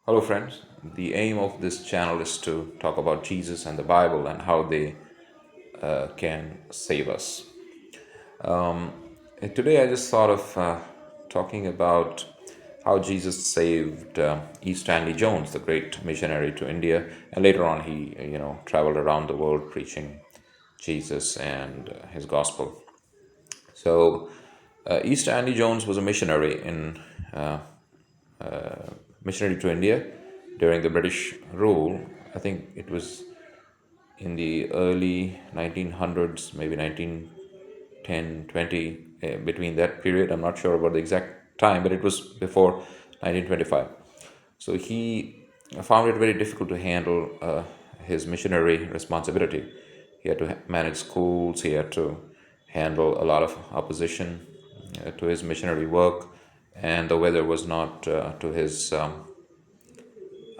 Hello, friends. The aim of this channel is to talk about Jesus and the Bible and how they can save us. Today, I just thought of talking about how Jesus saved E. Stanley Jones, the great missionary to India, and later on he, traveled around the world preaching Jesus and his gospel. So, E. Stanley Jones was a missionary to India during the British rule. I think it was in the early 1900s, maybe 1910, 20, between that period. I'm not sure about the exact time, but it was before 1925. So he found it very difficult to handle his missionary responsibility. He had to manage schools, he had to handle a lot of opposition to his missionary work, and the weather was not to his.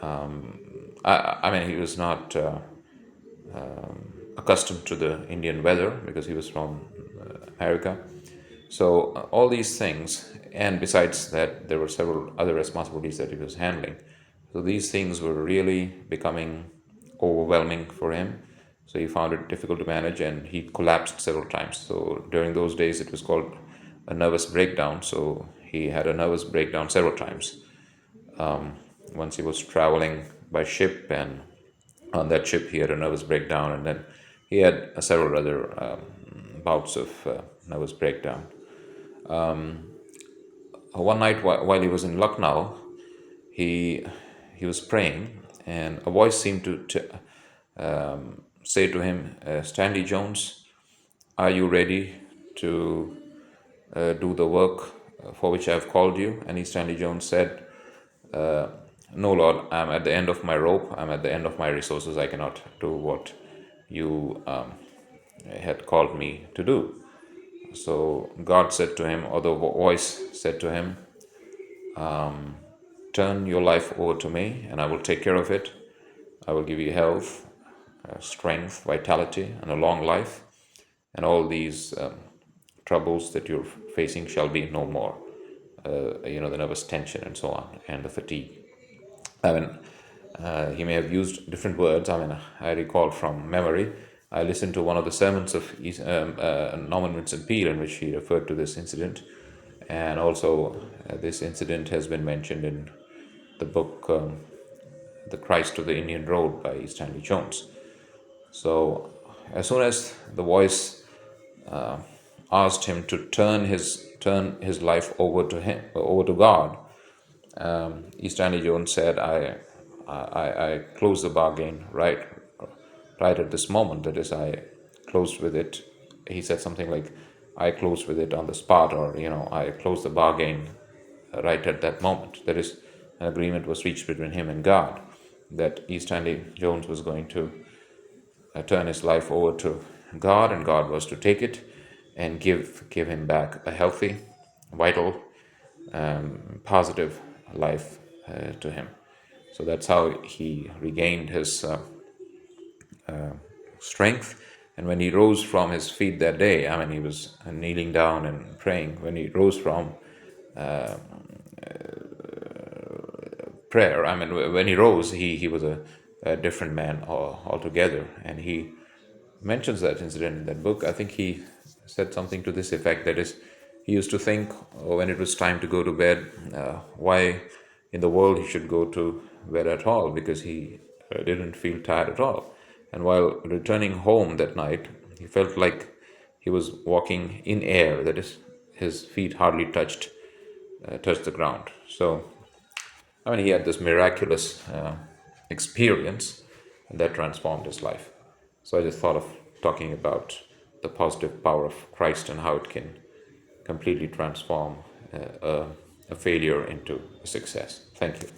I mean, he was not accustomed to the Indian weather because he was from America. So, all these things, and besides that, there were several other responsibilities that he was handling. So, these things were really becoming overwhelming for him. So, he found it difficult to manage and he collapsed several times. So, during those days, it was called a nervous breakdown. So, he had a nervous breakdown several times. Once he was traveling by ship, and on that ship he had a nervous breakdown, and then he had several other bouts of nervous breakdown. One night while he was in Lucknow, he he was praying, and a voice seemed to say to him, Stanley Jones, are you ready to do the work for which I have called you? And Stanley Jones said, no, Lord, I'm at the end of my rope. I'm at the end of my resources. I cannot do what you had called me to do. So God said to him, or the voice said to him, turn your life over to me and I will take care of it. I will give you health, strength, vitality, and a long life. And all these troubles that you're facing shall be no more. The nervous tension and so on, and the fatigue. I mean, he may have used different words. I mean, I recall from memory. I listened to one of the sermons of Norman Vincent Peale in which he referred to this incident, and also this incident has been mentioned in the book "The Christ of the Indian Road" by Stanley Jones. So, as soon as the voice asked him to turn his life over to God, E. Stanley Jones said, I closed the bargain right at this moment. That is, I closed with it. He said something like, I closed with it on the spot, or, I closed the bargain right at that moment. That is, an agreement was reached between him and God that E. Stanley Jones was going to turn his life over to God, and God was to take it and give him back a healthy, vital, positive life to him. So that's how he regained his strength. And when he rose from his feet that day, I mean, he was kneeling down and praying. When he rose from prayer, I mean, when he rose, he was a different man altogether. And he mentions that incident in that book. I think he said something to this effect, that is, he used to think when it was time to go to bed, why in the world he should go to bed at all, because he didn't feel tired at all. And while returning home that night, he felt like he was walking in air, that is, his feet hardly touched the ground. So, I mean, he had this miraculous experience that transformed his life. So I just thought of talking about the positive power of Christ and how it can completely transform a failure into a success. Thank you.